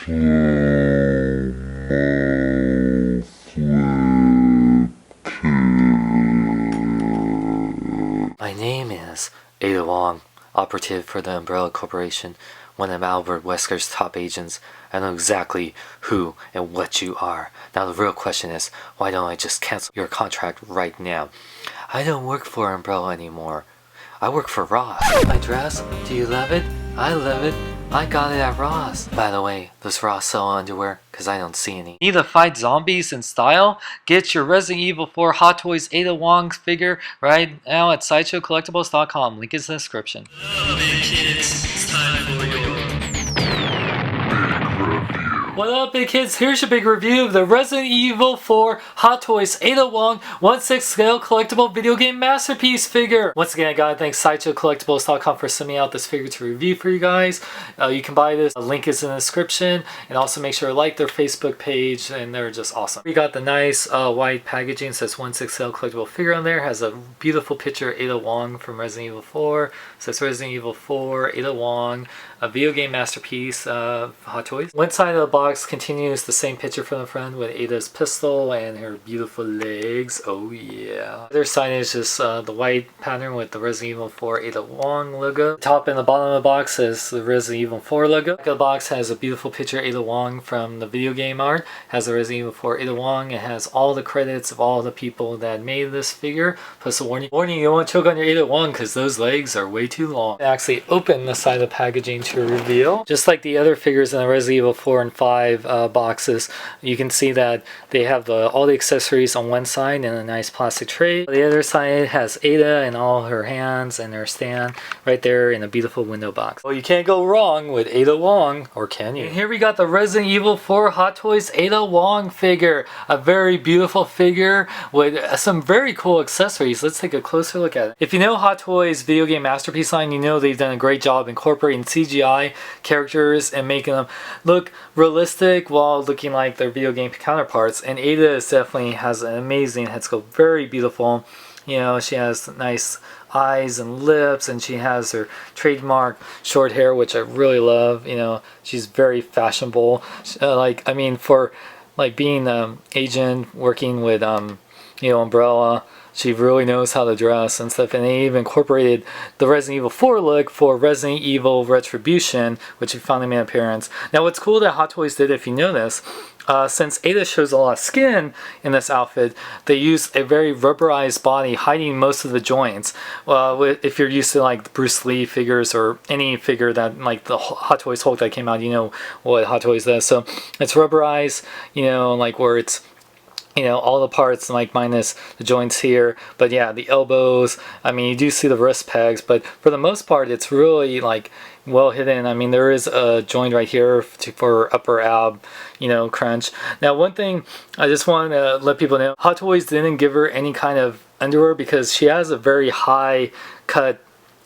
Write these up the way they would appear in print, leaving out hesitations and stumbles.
My name is Ada Wong, operative for the Umbrella Corporation, one of Albert Wesker's top agents. I know exactly who and what you are. Now the real question is, why don't I just cancel your contract right now? I don't work for Umbrella anymore. I work for Ross. My dress? Do you love it? I love it. I got it at Ross. By the way, does Ross sell underwear? Cause I don't see any. Need to fight zombies in style? Get your Resident Evil 4 Hot Toys Ada Wong figure right now at SideshowCollectibles.com. Link is in the description. Hello, big kids. It's time for your What up, big kids? Here's your big review of the Resident Evil 4 Hot Toys Ada Wong 1/6 scale collectible video game masterpiece figure. Once again, I gotta thank SideshowCollectibles.com for sending me out this figure to review for you guys. You can buy this. A link is in the description. And also make sure to like their Facebook page, and they're just awesome. We got the nice white packaging. It says 1/6 scale collectible figure on there. Has a beautiful picture of Ada Wong from Resident Evil 4. It says Resident Evil 4 Ada Wong, a video game masterpiece of Hot Toys. One side of the box continues the same picture from the front with Ada's pistol and her beautiful legs. Oh yeah. The other side is just the white pattern with the Resident Evil 4 Ada Wong logo. The top and the bottom of the box is the Resident Evil 4 logo. The back of the box has a beautiful picture of Ada Wong from the video game art. Has the Resident Evil 4 Ada Wong. It has all the credits of all the people that made this figure. Plus a warning. Warning, you don't want to choke on your Ada Wong because those legs are way too long. I actually open the side of the packaging to reveal. Just like the other figures in the Resident Evil 4 and 5 boxes, you can see that they have all the accessories on one side in a nice plastic tray. The other side has Ada and all her hands and her stand right there in a beautiful window box. Well, you can't go wrong with Ada Wong, or can you? And here we got the Resident Evil 4 Hot Toys Ada Wong figure. A very beautiful figure with some very cool accessories. Let's take a closer look at it. If you know Hot Toys video game masterpiece line, you know they've done a great job incorporating CGI characters and making them look realistic while looking like their video game counterparts. And Ada definitely has an amazing head sculpt, very beautiful. You know, she has nice eyes and lips, and she has her trademark short hair, which I really love. You know, she's very fashionable. I mean, for like being an agent working with you know, Umbrella, she really knows how to dress and stuff. And they even incorporated the Resident Evil 4 look for Resident Evil Retribution, which finally made an appearance. Now what's cool that Hot Toys did, if you know this, since Ada shows a lot of skin in this outfit, they used a very rubberized body hiding most of the joints. If you're used to like Bruce Lee figures or any figure that like the Hot Toys Hulk that came out, you know what Hot Toys does. So it's rubberized, you know, like where it's, you know, all the parts like minus the joints here, but yeah, the elbows, I mean, you do see the wrist pegs, but for the most part it's really like well hidden. I mean, there is a joint right here for upper ab, you know, crunch. Now one thing I just want to let people know, Hot Toys didn't give her any kind of underwear because she has a very high cut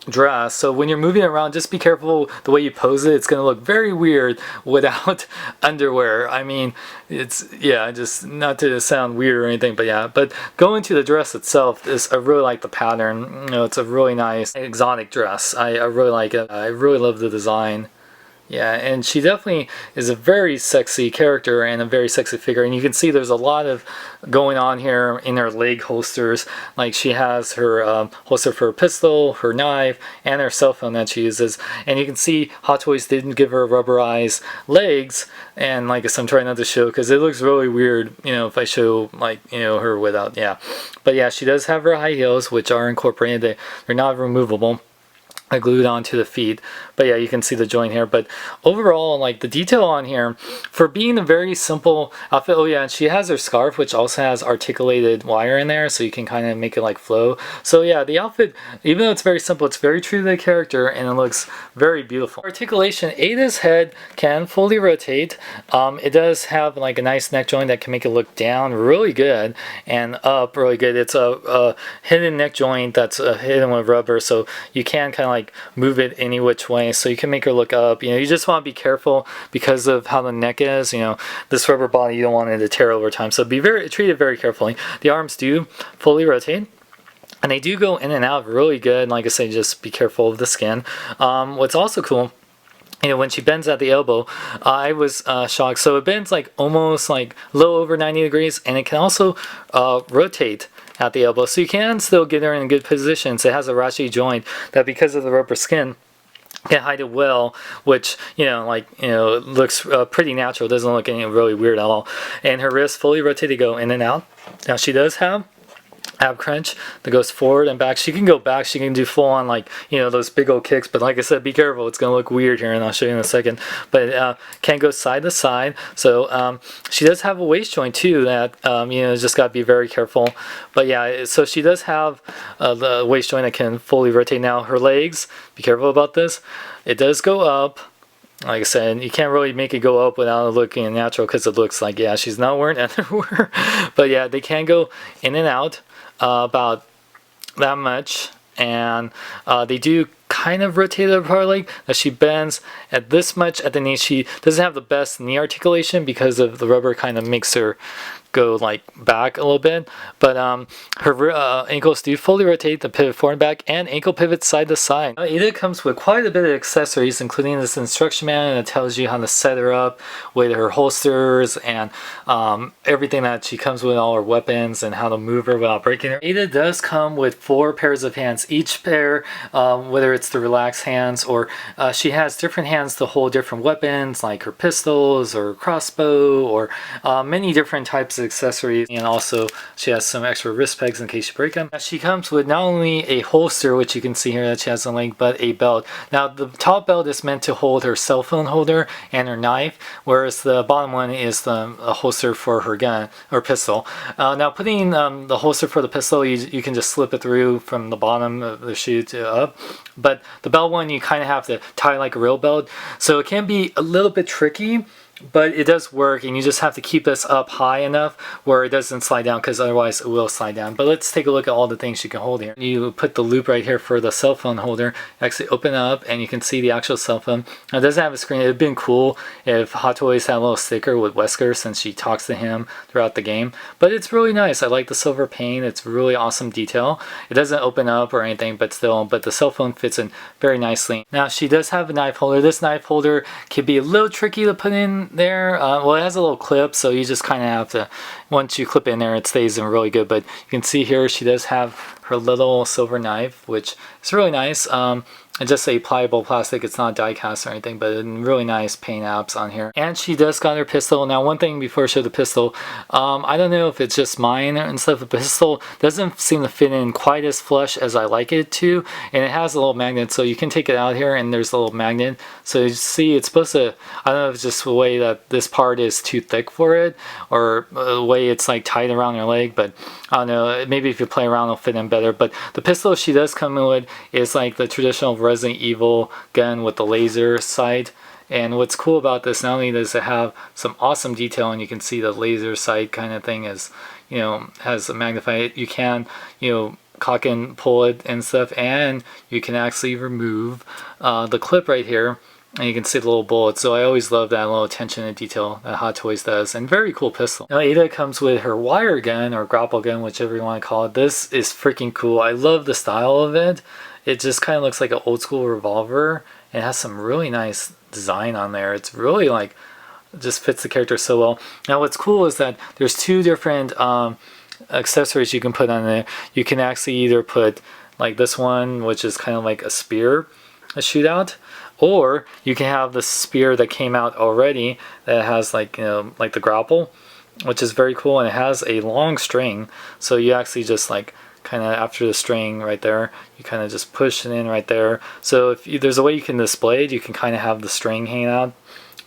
dress, so when you're moving around, just be careful the way you pose it. It's gonna look very weird without underwear. I mean, it's, yeah, just not to sound weird or anything, but yeah. But going to the dress itself, I really like the pattern. You know, it's a really nice exotic dress. I really like it. I really love the design. Yeah, and she definitely is a very sexy character and a very sexy figure. And you can see there's a lot of going on here in her leg holsters. Like she has her holster for her pistol, her knife, and her cell phone that she uses. And you can see Hot Toys didn't give her rubberized legs. And like I'm trying not to show because it looks really weird, you know, if I show like, you know, her without, yeah. But yeah, she does have her high heels, which are incorporated. They're not removable. I glued onto the feet, but yeah, you can see the joint here. But overall, like the detail on here, for being a very simple outfit. Oh yeah, and she has her scarf, which also has articulated wire in there, so you can kind of make it like flow. So yeah, the outfit, even though it's very simple, it's very true to the character, and it looks very beautiful. Articulation: Ada's head can fully rotate. It does have like a nice neck joint that can make it look down really good and up really good. It's a hidden neck joint that's hidden with rubber, so you can kind of like move it any which way, so you can make her look up. You know, you just want to be careful because of how the neck is. You know, this rubber body, you don't want it to tear over time, so treat it very carefully. The arms do fully rotate, and they do go in and out really good. And like I say, just be careful of the skin. What's also cool you know, when she bends at the elbow, I was shocked. So it bends like almost like a little over 90 degrees, and it can also rotate at the elbow. So you can still get her in good positions. It has a ratchet joint that, because of the rubber skin, can hide it well, which, you know, like, you know, looks pretty natural. It doesn't look any really weird at all. And her wrist fully rotated, go in and out. Now she does have ab crunch that goes forward and back. She can go back, she can do full on, like, you know, those big old kicks, but like I said, be careful, it's gonna look weird here, and I'll show you in a second. But can go side to side. So she does have a waist joint too that you know, just got to be very careful. But yeah, so she does have the waist joint that can fully rotate. Now her legs, be careful about this, it does go up. Like I said, you can't really make it go up without it looking natural, because it looks like, yeah, she's not wearing underwear. But yeah, they can go in and out about that much, and they do kind of rotate the upper leg. That she bends at this much at the knee. She doesn't have the best knee articulation because of the rubber kind of makes her go like back a little bit, but her ankles do fully rotate, the pivot forward and back, and ankle pivot side to side. Ada comes with quite a bit of accessories, including this instruction manual that tells you how to set her up with her holsters and everything that she comes with, all her weapons, and how to move her without breaking her. Ada does come with 4 pairs of hands. Each pair, whether it's the relaxed hands or she has different hands to hold different weapons, like her pistols or crossbow, or many different types of accessories. And also she has some extra wrist pegs in case you break them. She comes with not only a holster, which you can see here that she has on the leg, but a belt. Now the top belt is meant to hold her cell phone holder and her knife, whereas the bottom one is the holster for her gun or pistol. Now putting the holster for the pistol, you can just slip it through from the bottom of the shoe to up, but the belt one you kind of have to tie like a real belt, so it can be a little bit tricky, but it does work, and you just have to keep this up high enough where it doesn't slide down, because otherwise it will slide down. But let's take a look at all the things you can hold here. You put the loop right here for the cell phone holder, actually open up and you can see the actual cell phone. Now it doesn't have a screen. It would have been cool if Hot Toys had a little sticker with Wesker, since she talks to him throughout the game, but it's really nice. I like the silver paint. It's really awesome detail. It doesn't open up or anything, but the cell phone fits in very nicely. Now she does have a knife holder. This knife holder can be a little tricky to put in there. Well, it has a little clip, so you just kind of have to, once you clip in there, it stays in really good. But you can see here she does have her little silver knife, which is really nice. It's just a pliable plastic. It's not die cast or anything, but really nice paint apps on here. And she does got her pistol. Now one thing before I show the pistol, I don't know if it's just mine and stuff, the pistol doesn't seem to fit in quite as flush as I like it to, and it has a little magnet, so you can take it out here and there's a little magnet. So you see it's supposed to, I don't know if it's just the way that this part is too thick for it, or the way it's like tied around your leg, but I don't know, maybe if you play around it'll fit in better. But the pistol she does come in with is like the traditional Resident Evil gun with the laser sight. And what's cool about this, not only does it have some awesome detail, and you can see the laser sight kind of thing is, you know, has a magnified, you can, you know, cock and pull it and stuff, and you can actually remove the clip right here, and you can see the little bullet. So I always love that little attention to detail that Hot Toys does, and very cool pistol. Now Ada comes with her wire gun or grapple gun, whichever you want to call it. This is freaking cool. I love the style of it. It just kind of looks like an old school revolver. It has some really nice design on there. It's really like, it just fits the character so well. Now what's cool is that there's 2 different accessories you can put on there. You can actually either put like this one, which is kind of like a spear, a shootout, or you can have the spear that came out already that has like, you know, like the grapple, which is very cool, and it has a long string, so you actually just like kind of after the string right there, you kind of just push it in right there. So if there's a way you can display it, you can kind of have the string hanging out.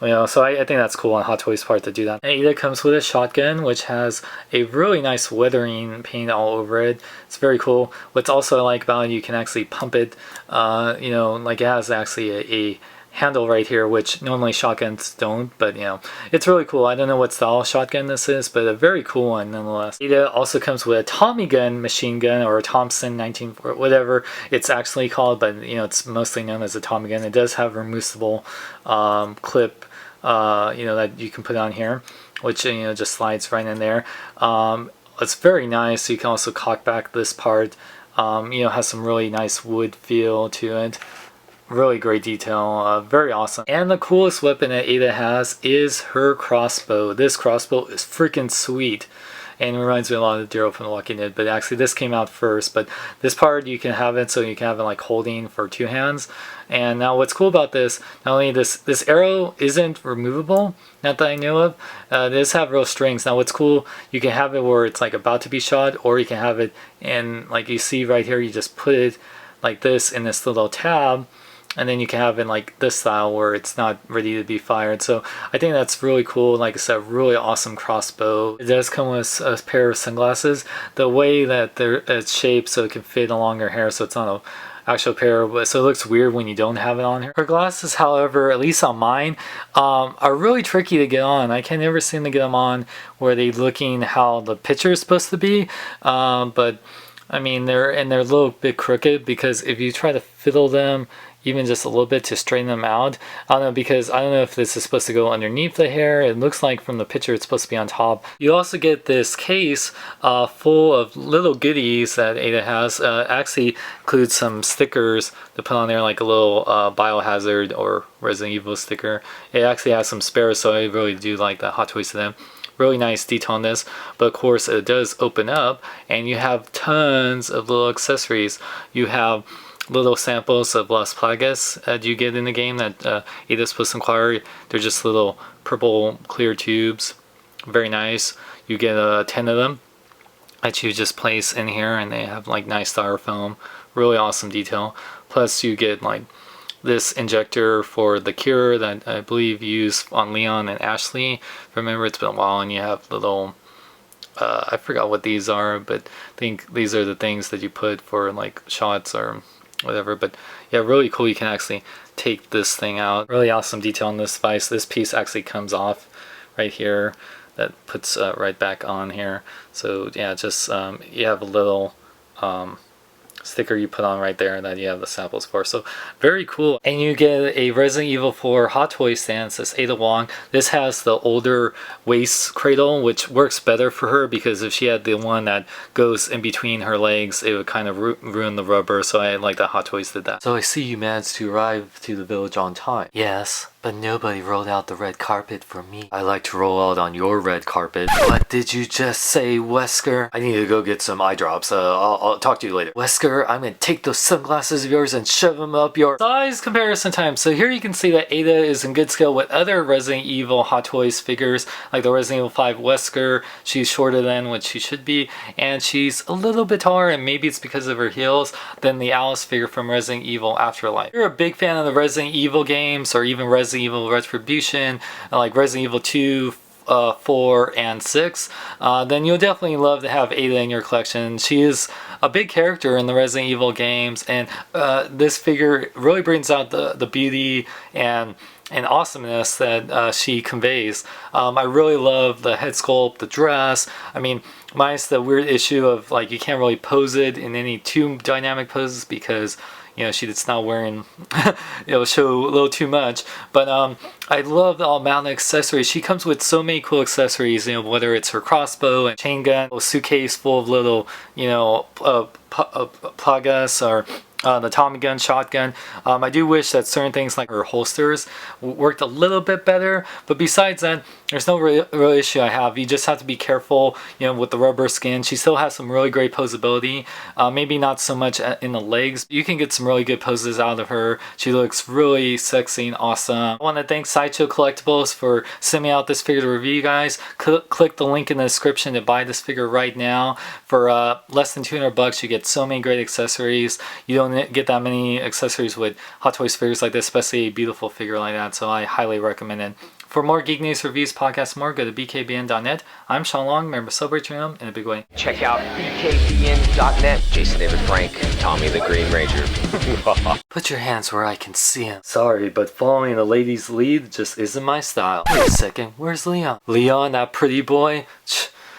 You know, so I think that's cool on Hot Toys' part to do that. And Ada comes with a shotgun, which has a really nice weathering paint all over it. It's very cool. What's also I like about it, you can actually pump it. You know, like it has actually a handle right here, which normally shotguns don't, but you know, it's really cool. I don't know what style shotgun this is, but a very cool one nonetheless. Ada also comes with a Tommy gun machine gun, or a Thompson 19, whatever it's actually called, but you know, it's mostly known as a Tommy gun. It does have a removable clip, you know, that you can put on here, which, you know, just slides right in there. It's very nice. You can also cock back this part. You know, has some really nice wood feel to it. Really great detail, very awesome. And the coolest weapon that Ada has is her crossbow. This crossbow is freaking sweet. And it reminds me a lot of Daryl from The Walking Dead, but actually this came out first. But this part you can have it so you can have it like holding for 2 hands. And now what's cool about this, not only this arrow isn't removable, not that I know of. It does have real strings. Now what's cool, you can have it where it's like about to be shot, or you can have it in, like you see right here, you just put it like this in this little tab. And then you can have it in like this style where it's not ready to be fired. So I think that's really cool. Like I said, really awesome crossbow. It does come with a pair of sunglasses. The way that it's shaped so it can fit along her hair, so it's not an actual pair, but so it looks weird when you don't have it on her. Her glasses, however, at least on mine, are really tricky to get on. I can never seem to get them on where they're looking how the picture is supposed to be. But I mean, they're a little bit crooked, because if you try to fiddle them even just a little bit to straighten them out, I don't know, because I don't know if this is supposed to go underneath the hair. It looks like from the picture it's supposed to be on top. You also get this case full of little goodies that Ada has. Actually includes some stickers to put on there, like a little Biohazard or Resident Evil sticker. It actually has some spares, so I really do like the Hot Toys to them. Really nice detail on this, but of course it does open up and you have tons of little accessories. You have little samples of Las Plagas that you get in the game that Ada's supposed to acquire. They're just little purple clear tubes. Very nice. You get 10 of them that you just place in here, and they have like nice styrofoam. Really awesome detail. Plus you get like this injector for the cure that I believe you use on Leon and Ashley. Remember, it's been a while, and you have little I forgot what these are, but I think these are the things that you put for like shots or whatever. But yeah, really cool. You can actually take this thing out. Really awesome detail on this device. This piece actually comes off right here. That puts right back on here. So yeah, just you have a little sticker you put on right there that you have the samples for. So very cool. And you get a Resident Evil 4 Hot Toy stand. This Ada Wong. This has the older waist cradle, which works better for her, because if she had the one that goes in between her legs, it would kind of ruin the rubber. So I like that Hot Toys did that. So I see you managed to arrive to the village on time. Yes, but nobody rolled out the red carpet for me. I like to roll out on your red carpet. What did you just say, Wesker? I need to go get some eye drops. I'll talk to you later. Wesker, I'm gonna take those sunglasses of yours and shove them up your size comparison time. So here you can see that Ada is in good scale with other Resident Evil Hot Toys figures, like the Resident Evil 5 Wesker. She's shorter than what she should be, and she's a little bit taller, and maybe it's because of her heels, than the Alice figure from Resident Evil Afterlife. If you're a big fan of the Resident Evil games, or even Resident Evil Retribution, like Resident Evil 2, 4, and 6, then you'll definitely love to have Ada in your collection. She is a big character in the Resident Evil games, and this figure really brings out the beauty and awesomeness that she conveys. I really love the head sculpt, the dress. I mean, minus the weird issue of like you can't really pose it in any too dynamic poses, because you know, she's not wearing, show a little too much. But I love the amount of accessories. She comes with so many cool accessories, whether it's her crossbow and chain gun, a suitcase full of little, plagas, or the Tommy gun, shotgun. I do wish that certain things like her holsters worked a little bit better, but besides that, there's no real issue I have. You just have to be careful, with the rubber skin. She still has some really great posability. Maybe not so much in the legs. You can get some really good poses out of her. She looks really sexy and awesome. I want to thank Sideshow Collectibles for sending me out this figure to review, you guys. Click the link in the description to buy this figure right now. For less than $200, you get so many great accessories. You don't get that many accessories with Hot Toys figures like this, especially a beautiful figure like that. So I highly recommend it. For more geek news, reviews, podcasts, more, go to bkbn.net. I'm Sean Long. Remember, celebrate your home in a big way. Check out bkbn.net. Jason David Frank, Tommy the Green Ranger. Put your hands where I can see him. Sorry, but following the lady's lead just isn't my style. Wait a second, where's Leon? Leon, that pretty boy?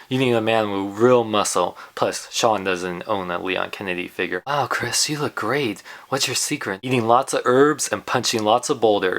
You need a man with real muscle. Plus, Sean doesn't own a Leon Kennedy figure. Wow, Chris, you look great. What's your secret? Eating lots of herbs and punching lots of boulders.